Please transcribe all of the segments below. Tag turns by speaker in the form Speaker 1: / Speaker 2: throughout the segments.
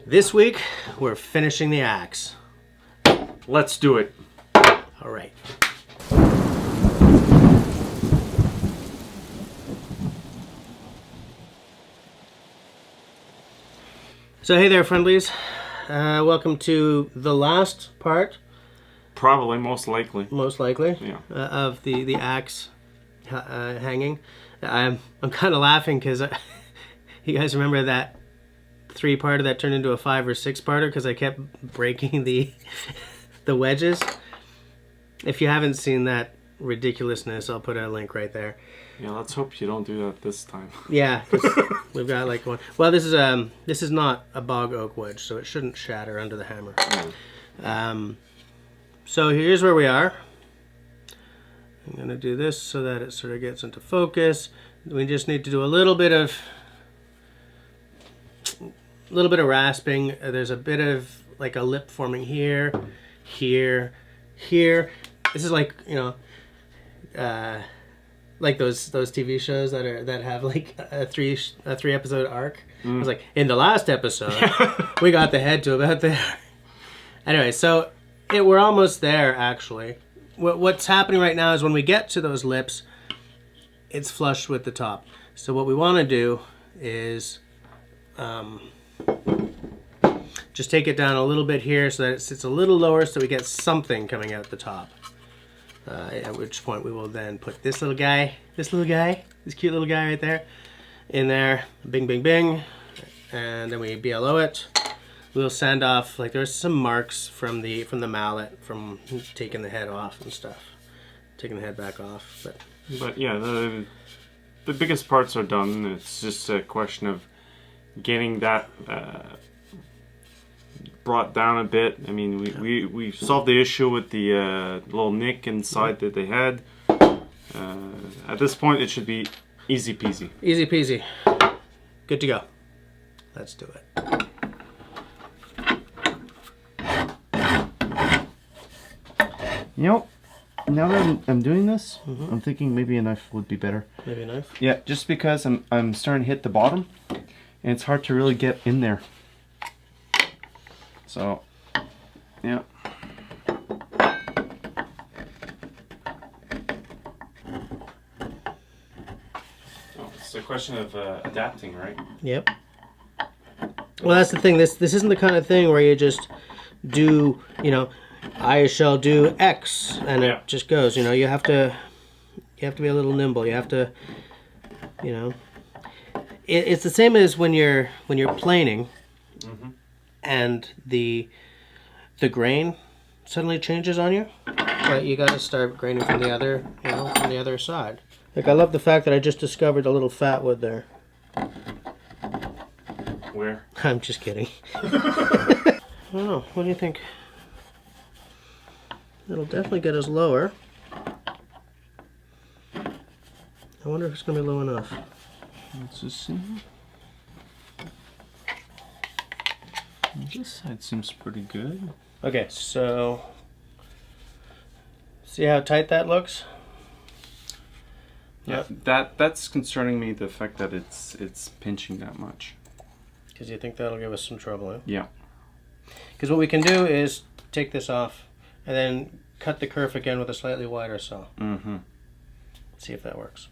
Speaker 1: This week, we're finishing the axe.
Speaker 2: Let's do it.
Speaker 1: All right. So hey there, friendlies. Welcome to the last part,
Speaker 2: Probably, most likely.
Speaker 1: most likely,
Speaker 2: Yeah.
Speaker 1: of the axe hanging. I'm kind of laughing because you guys remember that 3-parter that turned into a 5 or 6-parter because I kept breaking the wedges. If you haven't seen that ridiculousness, I'll put a link right there.
Speaker 2: Yeah, let's hope you don't do that this time.
Speaker 1: Yeah, 'cause we've got like one. Well, this is not a bog oak wedge, so it shouldn't shatter under the hammer. So here's where we are. I'm gonna do this so that it sort of gets into focus. We just need to do a little bit of rasping. There's a bit of like a lip forming here, here, here. This is like, you know, like those TV shows that have like a three episode arc. It was like in the last episode we got the head to about there. Anyway, so we're almost there actually. What's happening right now is when we get to those lips, it's flush with the top. So what we want to do is just take it down a little bit here so that it sits a little lower so we get something coming out the top. At which point we will then put this cute little guy right there, in there, bing, bing, bing, and then we BLO it. We'll sand off, like there's some marks from the mallet from taking the head off and stuff, taking the head back off. But
Speaker 2: yeah, the biggest parts are done. It's just a question of getting that brought down a bit. I mean, we solved the issue with the little nick inside that they had. At this point, it should be easy peasy.
Speaker 1: Easy peasy. Good to go. Let's do it.
Speaker 3: You know, now that I'm doing this, I'm thinking maybe a knife would be better.
Speaker 1: Maybe a knife?
Speaker 3: Yeah, just because I'm starting to hit the bottom, and it's hard to really get in there. So, yeah.
Speaker 2: Oh, it's a question of adapting, right?
Speaker 1: Yep. Well, that's the thing. This isn't the kind of thing where you just do, you know, I shall do X and it just goes. You know, you have to be a little nimble. You have to, you know, it's the same as when you're planing, and the grain suddenly changes on you. Right, you got to start graining from the other, you know, from the other side. Like I love the fact that I just discovered a little fat wood there.
Speaker 2: Where?
Speaker 1: I'm just kidding. I don't know. What do you think? It'll definitely get us lower. I wonder if it's going to be low enough.
Speaker 3: Let's just see. This side seems pretty good.
Speaker 1: Okay, so see how tight that looks?
Speaker 3: Yeah, that's concerning me, the fact that it's pinching that much.
Speaker 1: Because you think that'll give us some trouble, eh?
Speaker 3: Yeah.
Speaker 1: Because what we can do is take this off and then cut the kerf again with a slightly wider saw. See if that works.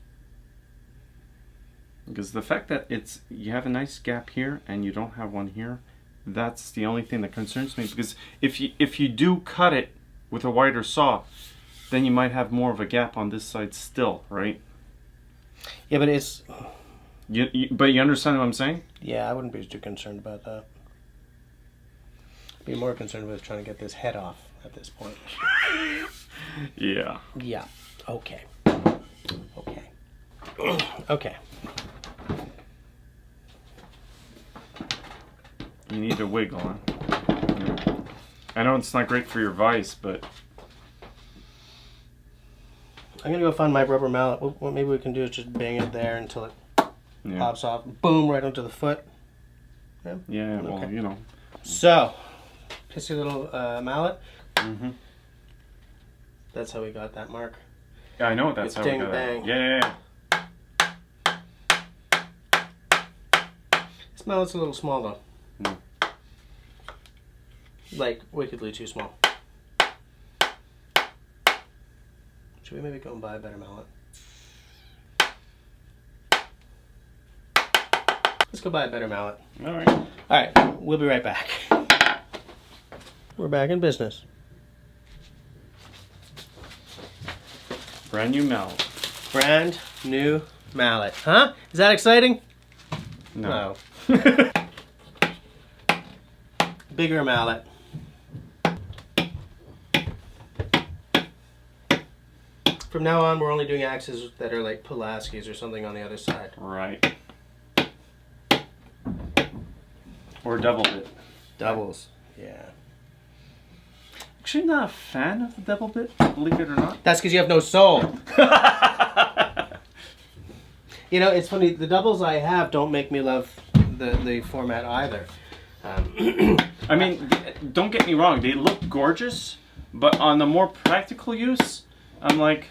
Speaker 3: Because the fact that you have a nice gap here and you don't have one here, that's the only thing that concerns me. Because if you do cut it with a wider saw, then you might have more of a gap on this side still, right?
Speaker 1: Yeah, but it's...
Speaker 3: But you understand what I'm saying?
Speaker 1: Yeah, I wouldn't be too concerned about that. Be more concerned with trying to get this head off at this point.
Speaker 3: Yeah.
Speaker 1: Yeah. Okay. Okay. Okay.
Speaker 3: You need to wiggle, huh? Yeah. I know it's not great for your vise, but...
Speaker 1: I'm gonna go find my rubber mallet. What maybe we can do is just bang it there until it pops off. Boom, right onto the foot. Yeah,
Speaker 3: yeah, well,
Speaker 1: okay.
Speaker 3: You know.
Speaker 1: So, pissy little mallet. That's how we got that mark.
Speaker 3: Yeah, I know that's
Speaker 1: it's
Speaker 3: how
Speaker 1: ding
Speaker 3: we got
Speaker 1: bang.
Speaker 3: it. Yeah.
Speaker 1: This mallet's a little small though.
Speaker 3: Mm.
Speaker 1: Like, wickedly too small. Should we maybe go and buy a better mallet? Let's go buy a better mallet.
Speaker 3: All right.
Speaker 1: All right, we'll be right back. We're back in business.
Speaker 3: Brand new mallet.
Speaker 1: Brand new mallet. Huh? Is that exciting?
Speaker 3: No.
Speaker 1: No. Bigger mallet. From now on, we're only doing axes that are like Pulaski's or something on the other side.
Speaker 3: Right. Or double bit.
Speaker 1: Doubles. Yeah.
Speaker 3: Actually, not a fan of the double bit, believe it or not.
Speaker 1: That's because you have no soul. You know, it's funny. The doubles I have don't make me love the format either.
Speaker 3: I mean, don't get me wrong, they look gorgeous, but on the more practical use, I'm like,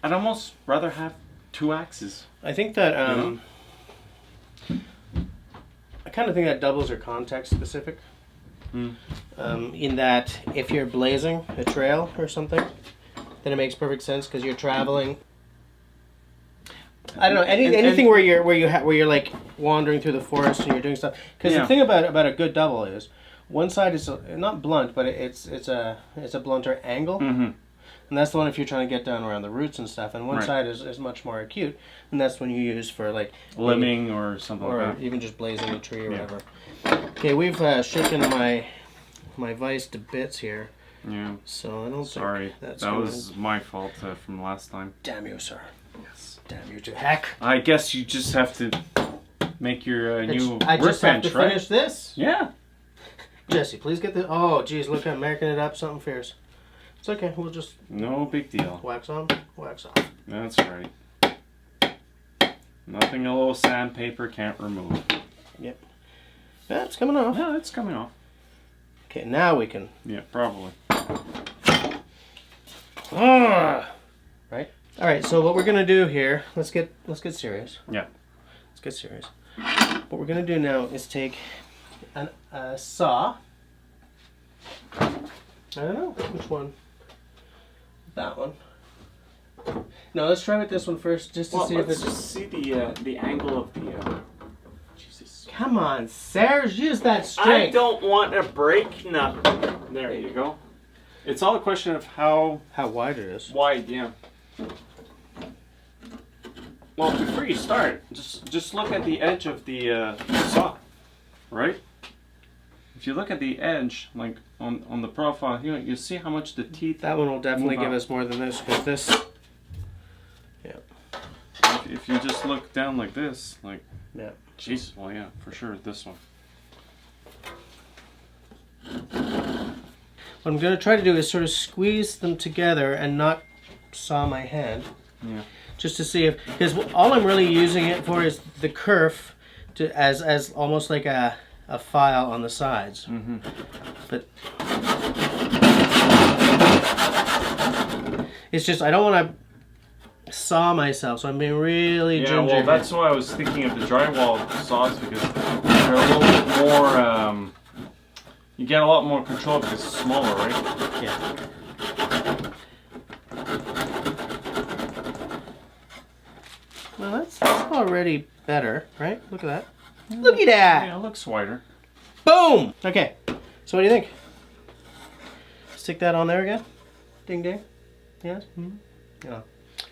Speaker 3: I'd almost rather have 2 axes.
Speaker 1: I think that I kind of think that doubles are context specific.
Speaker 3: Mm.
Speaker 1: In that if you're blazing a trail or something, then it makes perfect sense because you're traveling. I don't know anything where you're like wandering through the forest and you're doing stuff. Because the thing about a good double is one side is not blunt, but it's a blunter angle, and that's the one if you're trying to get down around the roots and stuff. And one side is much more acute, and that's when you use for like
Speaker 3: limbing or something like that,
Speaker 1: or even just blazing a tree or whatever. Okay, we've shaken my vise to bits here.
Speaker 3: Yeah.
Speaker 1: So I don't
Speaker 3: Sorry,
Speaker 1: think
Speaker 3: that was my fault from last time.
Speaker 1: Damn you, sir.
Speaker 3: Yes.
Speaker 1: Damn you to heck.
Speaker 3: I guess you just have to make your new
Speaker 1: I just have
Speaker 3: workbench,
Speaker 1: to
Speaker 3: right?
Speaker 1: finish this.
Speaker 3: Yeah.
Speaker 1: Jesse, please get the. Oh, geez, look, I'm marking it up. Something fierce. It's okay. We'll just
Speaker 3: No big deal.
Speaker 1: wax on, wax off.
Speaker 3: That's right. Nothing a little sandpaper can't remove.
Speaker 1: Yep. Yeah, it's coming off.
Speaker 3: No, it's coming off.
Speaker 1: Okay, now we can.
Speaker 3: Yeah, probably.
Speaker 1: Right. All right. So what we're gonna do here? Let's get serious.
Speaker 3: Yeah.
Speaker 1: Let's get serious. What we're gonna do now is take a saw. I don't know which one. That one. No, let's try with this one first, just to see if it's.
Speaker 2: Just see the angle of the. Jesus.
Speaker 1: Come on, Serge, use that
Speaker 2: I
Speaker 1: strength.
Speaker 2: don't want to break nothing. There you go.
Speaker 3: It's all a question of how
Speaker 1: wide it is.
Speaker 2: Wide, yeah.
Speaker 3: well before you start, just look at the edge of the saw, right? If you look at the edge, like on the profile here, you see how much the teeth.
Speaker 1: That one will definitely
Speaker 3: move
Speaker 1: give
Speaker 3: up.
Speaker 1: us more than this, because this. Yeah.
Speaker 3: If you just look down like this, like.
Speaker 1: Yeah.
Speaker 3: Jesus, well, yeah, for sure, this one.
Speaker 1: What I'm going to try to do is sort of squeeze them together and not saw my hand.
Speaker 3: Yeah.
Speaker 1: Just to see if, because all I'm really using it for is the kerf to as almost like a file on the sides.
Speaker 3: Mm-hmm.
Speaker 1: But it's just I don't want to saw myself, so I'm being really
Speaker 3: Yeah,
Speaker 1: ginger.
Speaker 3: well, that's why I was thinking of the drywall saws, because they're a little bit more. You get a lot more control because it's smaller, right?
Speaker 1: Yeah. Well, that's already better, right? Look at that. Look at that.
Speaker 3: Yeah, it looks wider.
Speaker 1: Boom. Okay. So what do you think? Stick that on there again. Ding ding. Yes. Mm-hmm. Yeah.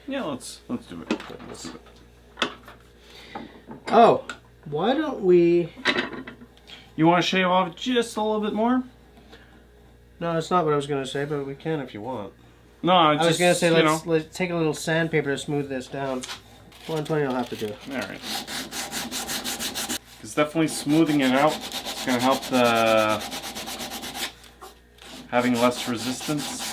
Speaker 3: Yeah, let's do it. Let's do it.
Speaker 1: Oh, why don't we?
Speaker 3: You want to shave off just a little bit more?
Speaker 1: No, that's not what I was going to say, but we can if you want.
Speaker 3: No,
Speaker 1: I was
Speaker 3: just,
Speaker 1: going to say
Speaker 3: you
Speaker 1: let's
Speaker 3: know.
Speaker 1: take a little sandpaper to smooth this down. 120 will have to do.
Speaker 3: All right. It's definitely smoothing it out. It's going to help the having less resistance.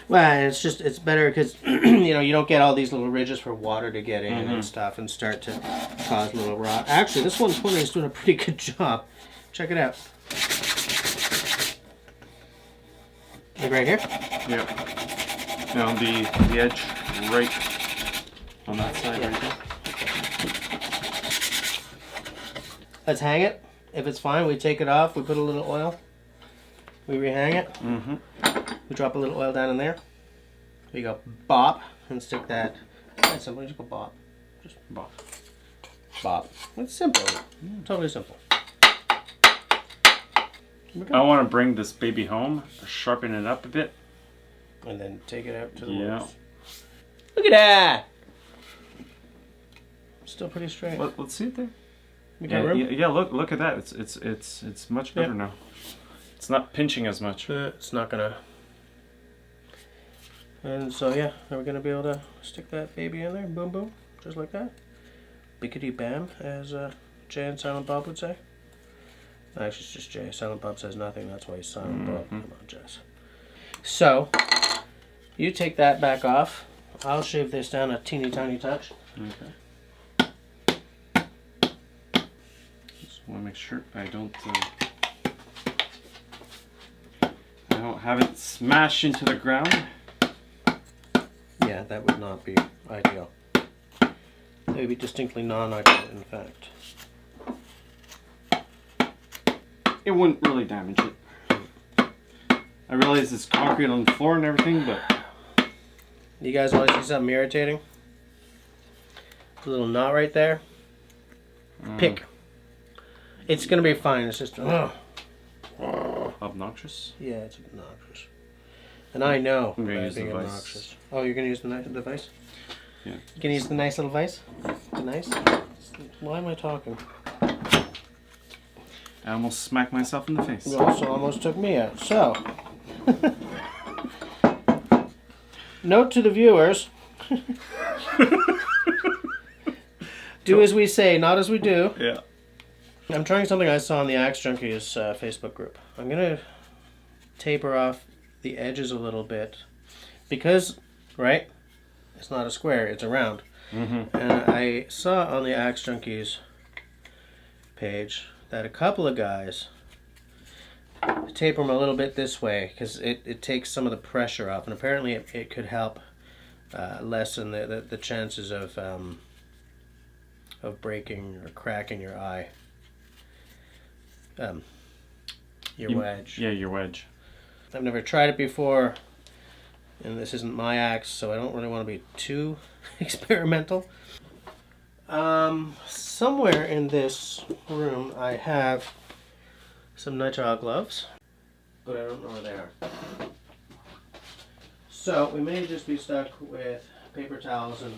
Speaker 1: Well, it's better because you know you don't get all these little ridges for water to get in and stuff and start to cause a little rot. Actually, this 120 is doing a pretty good job. Check it out. Like right here.
Speaker 3: Yep. Now the edge right on that side right there.
Speaker 1: Let's hang it. If it's fine, we take it off. We put a little oil. We rehang it.
Speaker 3: Mm-hmm.
Speaker 1: We drop a little oil down in there. There you go. Bop. And stick that. That's simple. Just go bop. Just
Speaker 3: Bop.
Speaker 1: bop. It's simple. Totally simple.
Speaker 3: I want to bring this baby home, sharpen it up a bit.
Speaker 1: And then take it out to the
Speaker 3: Yeah.
Speaker 1: woods. Look at that! Still pretty straight.
Speaker 3: Let's see it there.
Speaker 1: You got room?
Speaker 3: Yeah. Look at that. It's much better now. It's not pinching as much.
Speaker 1: It's not gonna. And so yeah, we're gonna be able to stick that baby in there. Boom, boom, just like that. Bickety bam, as Jay and Silent Bob would say. Actually, it's just Jay. Silent Bob says nothing. That's why he's Silent Bob. Come on, Jess. So you take that back off. I'll shave this down a teeny tiny touch.
Speaker 3: Okay. Just want to make sure I don't have it smash into the ground.
Speaker 1: Yeah, that would not be ideal. It would be distinctly non-ideal, in fact.
Speaker 3: It wouldn't really damage it. I realize it's concrete on the floor and everything, but
Speaker 1: You guys want to see something irritating? A little knot right there. Pick. It's gonna be fine. It's just
Speaker 3: obnoxious.
Speaker 1: yeah, it's obnoxious. And I know
Speaker 3: I'm gonna
Speaker 1: by
Speaker 3: use the
Speaker 1: being
Speaker 3: vise.
Speaker 1: obnoxious. Oh, you're gonna use the device?
Speaker 3: Yeah.
Speaker 1: You gonna use the nice little vise? The nice? Why am I talking?
Speaker 3: I almost smacked myself in the face.
Speaker 1: You also almost took me out. So, note to the viewers: do as we say, not as we do.
Speaker 3: Yeah.
Speaker 1: I'm trying something I saw on the Axe Junkies Facebook group. I'm gonna taper off the edges a little bit because, right? It's not a square; it's a round.
Speaker 3: Mm-hmm.
Speaker 1: And I saw on the Axe Junkies page that a couple of guys taper them a little bit this way because it takes some of the pressure off, and apparently it could help lessen the chances of breaking or cracking your eye. Your wedge.
Speaker 3: Yeah, your wedge.
Speaker 1: I've never tried it before, and this isn't my axe, so I don't really want to be too experimental. Somewhere in this room I have some nitrile gloves, but I don't know where they are. So we may just be stuck with paper towels and,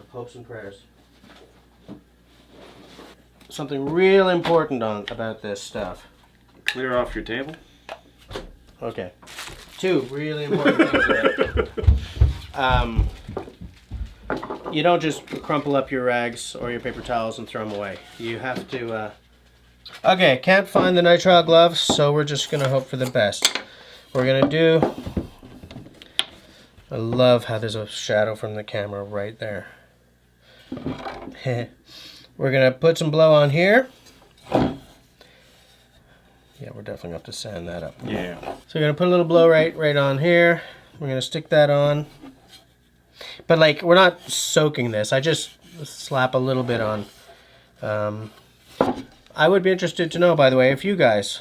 Speaker 1: hopes and prayers. Something real important about this stuff.
Speaker 3: Clear off your table.
Speaker 1: Okay. Two really important things about it. You don't just crumple up your rags or your paper towels and throw them away. You have to... Okay, can't find the nitrile gloves, so we're just going to hope for the best. We're going to do... I love how there's a shadow from the camera right there. We're going to put some blow on here. Yeah, we're definitely going to have to sand that up.
Speaker 3: Yeah.
Speaker 1: So we're going to put a little blow right on here. We're going to stick that on. But we're not soaking this. I just slap a little bit on. I would be interested to know, by the way, if you guys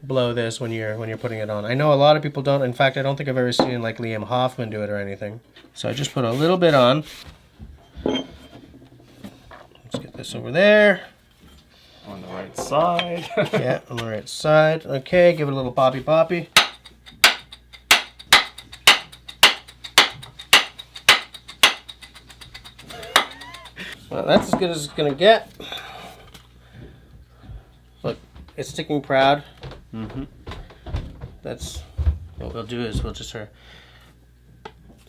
Speaker 1: blow this when you're putting it on. I know a lot of people don't. In fact, I don't think I've ever seen Liam Hoffman do it or anything. So I just put a little bit on. Let's get this over there.
Speaker 3: On the right side.
Speaker 1: Yeah, on the right side. Okay, give it a little boppy. Well, that's as good as it's gonna get. Look, it's sticking proud.
Speaker 3: Mm-hmm.
Speaker 1: That's what we'll do is we'll just there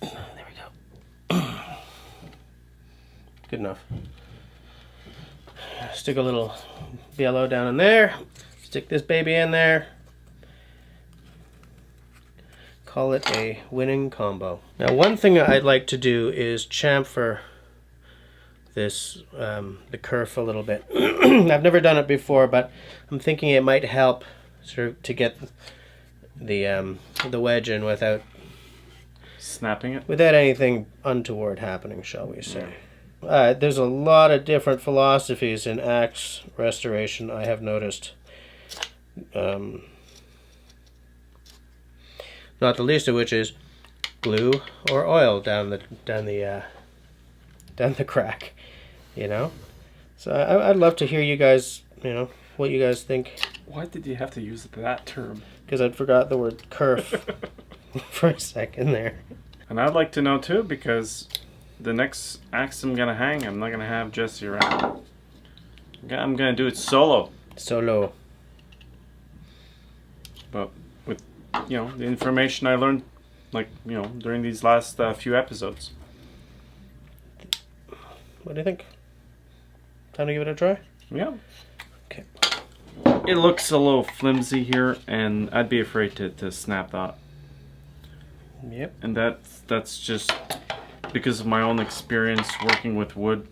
Speaker 1: we go. Good enough. Stick a little yellow down in there. Stick this baby in there. Call it a winning combo. Now, one thing I'd like to do is chamfer this the kerf a little bit. I've never done it before, but I'm thinking it might help sort of to get the wedge in without
Speaker 3: Snapping it.
Speaker 1: anything untoward happening, shall we say? There's a lot of different philosophies in axe restoration, I have noticed. Not the least of which is glue or oil down the crack, you know. So I'd love to hear you guys, you know, what you guys think.
Speaker 3: Why did you have to use that term?
Speaker 1: Because I'd forgot the word kerf for a second there.
Speaker 3: And I'd like to know too, because the next axe I'm gonna hang, I'm not gonna have Jesse around. I'm gonna do it solo.
Speaker 1: Solo.
Speaker 3: But with, you know, the information I learned, like, you know, during these last few episodes.
Speaker 1: What do you think? Time to give it a try?
Speaker 3: Yeah.
Speaker 1: Okay.
Speaker 3: It looks a little flimsy here, and I'd be afraid to snap that.
Speaker 1: Yep.
Speaker 3: And that's just because of my own experience working with wood.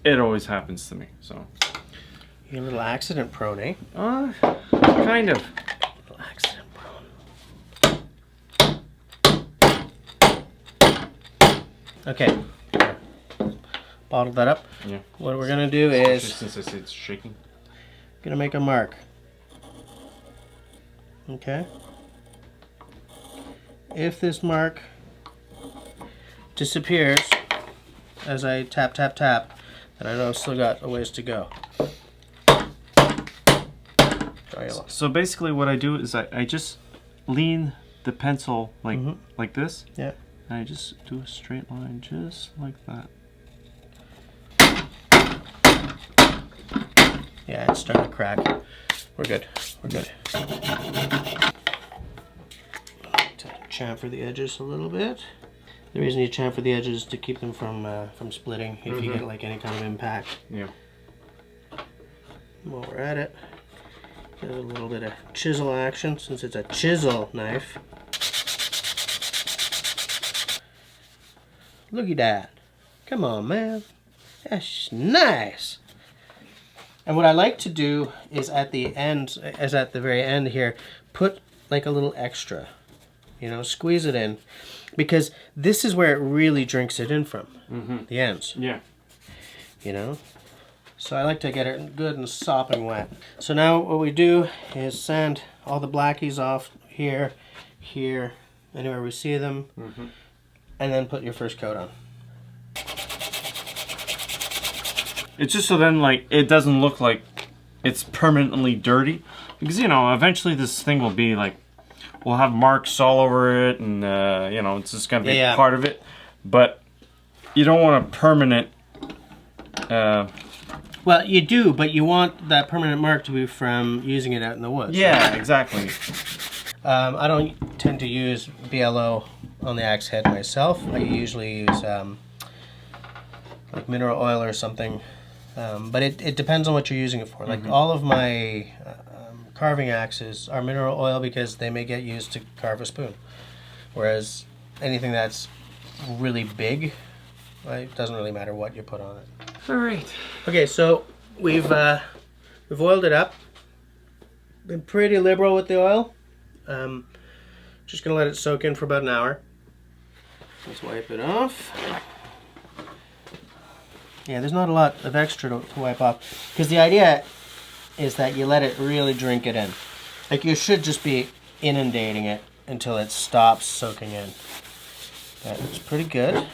Speaker 3: It always happens to me. So.
Speaker 1: You're a little accident prone, eh?
Speaker 3: Kind of.
Speaker 1: A little accident prone. Okay. Bottle that up.
Speaker 3: Yeah.
Speaker 1: What we're gonna do is
Speaker 3: Since I see it's shaking.
Speaker 1: gonna make a mark. Okay. If this mark disappears as I tap, tap, tap, then I know I've still got a ways to go.
Speaker 3: So basically what I do is I just lean the pencil like this.
Speaker 1: Yeah.
Speaker 3: And I just do a straight line just like that.
Speaker 1: Yeah, it's starting to crack. We're good. We're good. To chamfer the edges a little bit. The reason you chamfer the edges is to keep them from splitting if you get like any kind of impact.
Speaker 3: Yeah.
Speaker 1: While we're at it, get a little bit of chisel action since it's a chisel knife. Look at that. Come on, man. That's nice. And what I like to do is at the end, as at the very end here, put like a little extra. You know, squeeze it in. Because this is where it really drinks it in from. The ends.
Speaker 3: Yeah.
Speaker 1: You know? So I like to get it good and sopping wet. So now what we do is sand all the blackies off here, here, anywhere we see them. And then put your first coat on.
Speaker 3: It's just so then, like, it doesn't look like it's permanently dirty. Because, you know, eventually this thing will be, like, we'll have marks all over it, and, you know, it's just going to be part of it. But you don't want a permanent...
Speaker 1: Well, you do, but you want that permanent mark to be from using it out in the woods.
Speaker 3: Yeah, exactly.
Speaker 1: I don't tend to use BLO on the axe head myself. I usually use like mineral oil or something. But it depends on what you're using it for. Like all of my carving axes are mineral oil because they may get used to carve a spoon. Whereas anything that's really big, it doesn't really matter what you put on it.
Speaker 3: All right.
Speaker 1: Okay, so we've oiled it up. Been pretty liberal with the oil. Just gonna let it soak in for about an hour. Let's wipe it off. Yeah, there's not a lot of extra to wipe off because the idea is that you let it really drink it in. Like you should just be inundating it until it stops soaking in. That looks pretty good.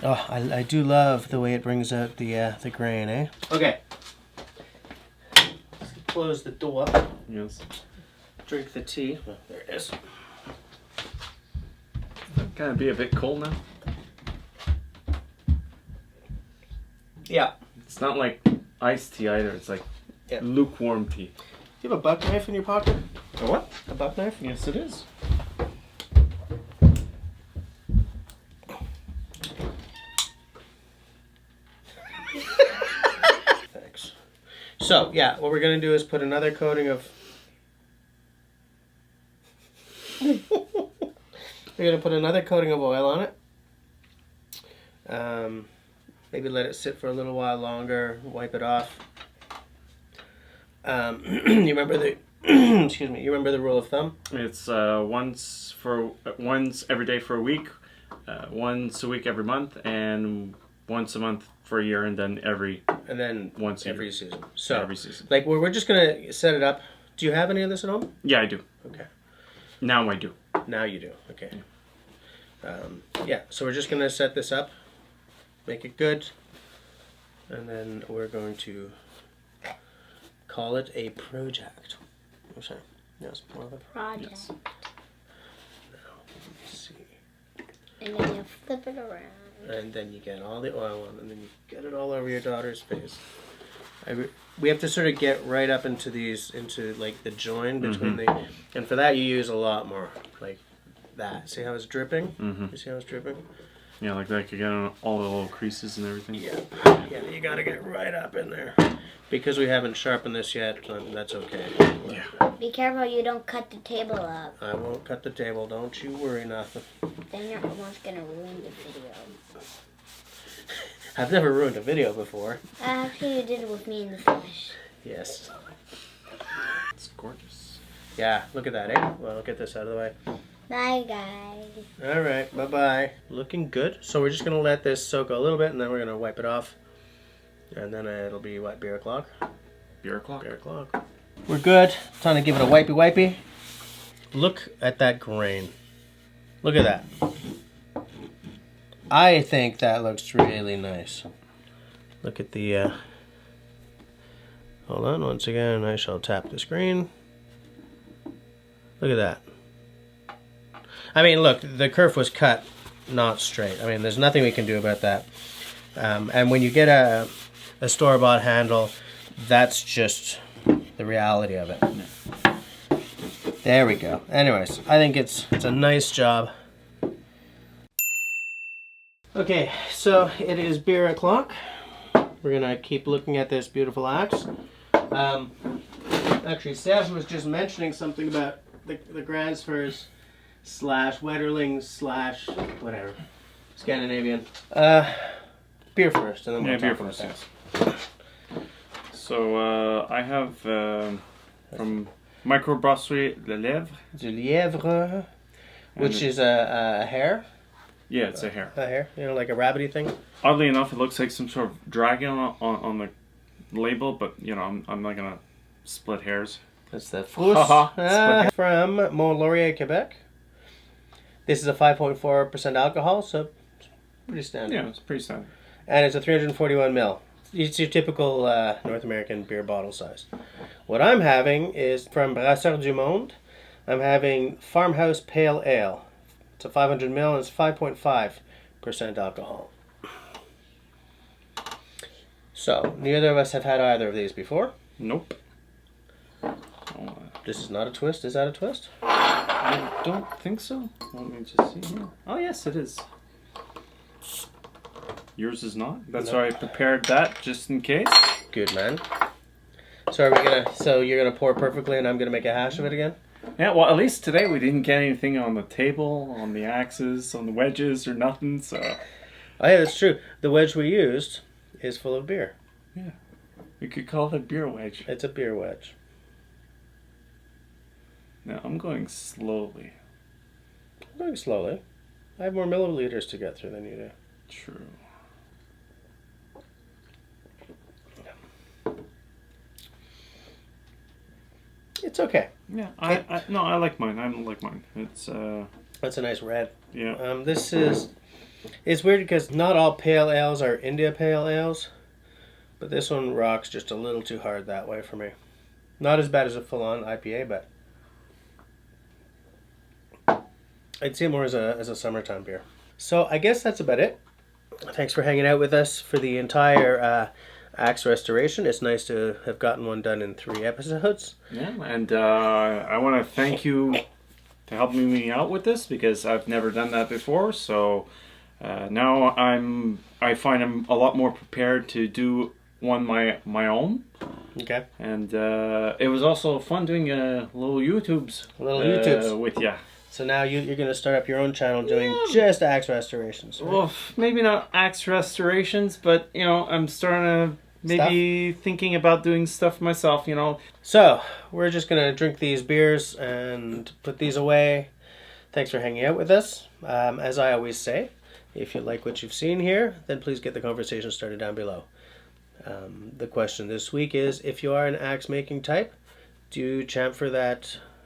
Speaker 1: Oh, I do love the way it brings out the grain, eh? Okay. Let's close the door.
Speaker 3: Yes.
Speaker 1: Drink the tea. Oh, there it is.
Speaker 3: Kind of be a bit cold now.
Speaker 1: Yeah.
Speaker 3: It's not like iced tea either. It's like lukewarm tea.
Speaker 1: You have a buck knife in your pocket?
Speaker 3: A what?
Speaker 1: A buck knife?
Speaker 3: Yes, it is.
Speaker 1: Thanks. So, yeah, what we're going to do is put another coating of... We're going to put another coating of oil on it. Maybe let it sit for a little while longer, wipe it off. You remember excuse me, you remember the rule of thumb?
Speaker 3: It's once every day for a week, once a week every month, and once a month for a year, and then once
Speaker 1: every
Speaker 3: year.
Speaker 1: season. So
Speaker 3: Every season.
Speaker 1: like we're just gonna set it up. Do you have any of this at home?
Speaker 3: Yeah, I do.
Speaker 1: Okay.
Speaker 3: Now I do.
Speaker 1: Now you do. Okay. Yeah. So we're just gonna set this up, make it good, and then we're going to call it a project. Oh, sorry. Yes, more of a
Speaker 4: Project.
Speaker 3: Yes.
Speaker 1: Now, let me see.
Speaker 4: And then you flip it around.
Speaker 1: And then you get all the oil on, and then you get it all over your daughter's face. We have to sort of get right up into like the join between the, and for that you use a lot more, like that. See how it's dripping?
Speaker 3: Mm-hmm.
Speaker 1: You see how it's dripping?
Speaker 3: Yeah, like that. You get on all the little creases and everything.
Speaker 1: Yeah. Yeah, you gotta get right up in there. Because we haven't sharpened this yet, that's okay.
Speaker 3: Yeah.
Speaker 4: Be careful you don't cut the table up.
Speaker 1: I won't cut the table, don't you worry nothing.
Speaker 4: Then you're almost gonna ruin the video.
Speaker 1: I've never ruined a video before.
Speaker 4: Actually, you did it with me in the flesh.
Speaker 1: Yes.
Speaker 3: It's gorgeous.
Speaker 1: Yeah, look at that, eh? Well, get this out of the way.
Speaker 4: Bye, guys.
Speaker 1: Alright, bye-bye. Looking good. So we're just going to let this soak a little bit, and then we're going to wipe it off. And then it'll be, what, beer o'clock?
Speaker 3: Beer o'clock.
Speaker 1: Beer o'clock. We're good. Time to give it a wipey-wipey. Look at that grain. Look at that. I think that looks really nice. Look at the... Hold on, once again, I shall tap the screen. Look at that. I mean, look, the kerf was cut, not straight. I mean, there's nothing we can do about that. And when you get a store-bought handle, that's just the reality of it. There we go. Anyways, I think it's a nice job. Okay, so it is beer o'clock. We're gonna keep looking at this beautiful axe. Actually, Serge was just mentioning something about the Gransfors / Wetterlings / whatever, Scandinavian. Beer first, and then we'll
Speaker 3: beer
Speaker 1: talk about
Speaker 3: first.
Speaker 1: that.
Speaker 3: Yes. So I have from Microbrasserie Le Lèvre.
Speaker 1: Du lièvre, which is a hare.
Speaker 3: Yeah, it's a hare.
Speaker 1: A hare, you know, like a rabbity thing.
Speaker 3: Oddly enough, it looks like some sort of dragon on the label, but you know, I'm not gonna split hairs.
Speaker 1: That's the Frus from Mont Laurier, Quebec. This is a 5.4% alcohol, so it's pretty standard.
Speaker 3: Yeah, it's pretty standard.
Speaker 1: And it's a 341 ml. It's your typical North American beer bottle size. What I'm having is from Brasseur du Monde. I'm having Farmhouse Pale Ale. It's a 500 ml and it's 5.5% alcohol. So, neither of us have had either of these before.
Speaker 3: Nope.
Speaker 1: This is not a twist. Is that a twist?
Speaker 3: I don't think so. Let me just see here. Oh yes, it is. Yours is not. That's why I prepared that just in case.
Speaker 1: Good man. So are we gonna? So you're gonna pour perfectly, and I'm gonna make a hash of it again.
Speaker 3: Yeah. Well, at least today we didn't get anything on the table, on the axes, on the wedges, or nothing. So.
Speaker 1: Oh yeah, that's true. The wedge we used is full of beer.
Speaker 3: Yeah. We could call it a beer wedge.
Speaker 1: It's a beer wedge.
Speaker 3: Now I'm going slowly.
Speaker 1: I'm going slowly. I have more milliliters to get through than you do.
Speaker 3: True.
Speaker 1: It's okay.
Speaker 3: Yeah, I like mine. I like mine. It's
Speaker 1: That's a nice red.
Speaker 3: yeah.
Speaker 1: This is. It's weird because not all pale ales are India pale ales, but this one rocks just a little too hard that way for me. Not as bad as a full-on IPA, but I'd see it more as a summertime beer. So I guess that's about it. Thanks for hanging out with us for the entire axe restoration. It's nice to have gotten one done in 3 episodes.
Speaker 3: Yeah, and I want to thank you to helping me out with this because I've never done that before. So now I find I'm a lot more prepared to do one my own.
Speaker 1: Okay.
Speaker 3: And it was also fun doing little YouTubes. With you.
Speaker 1: So now you're going to start up your own channel doing just axe restorations. Right?
Speaker 3: Well, maybe not axe restorations, but you know, I'm starting to maybe thinking about doing stuff myself, you know.
Speaker 1: So, we're just going to drink these beers and put these away. Thanks for hanging out with us. As I always say, if you like what you've seen here, then please get the conversation started down below. The question this week is, if you are an axe making type, do you chamfer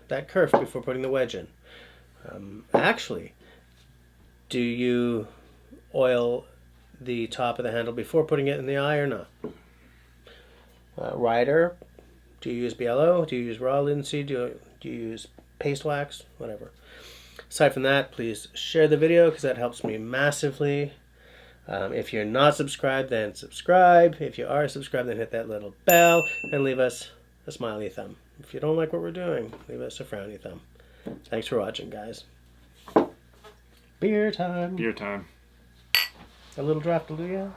Speaker 1: that kerf before putting the wedge in? Actually, do you oil the top of the handle before putting it in the eye or not? Rider, do you use BLO? Do you use raw linseed? Do you use paste wax? Whatever. Aside from that, please share the video because that helps me massively. If you're not subscribed, then subscribe. If you are subscribed, then hit that little bell and leave us a smiley thumb. If you don't like what we're doing, leave us a frowny thumb. Thanks for watching, guys. Beer time.
Speaker 2: Beer time.
Speaker 1: A little draft will do ya?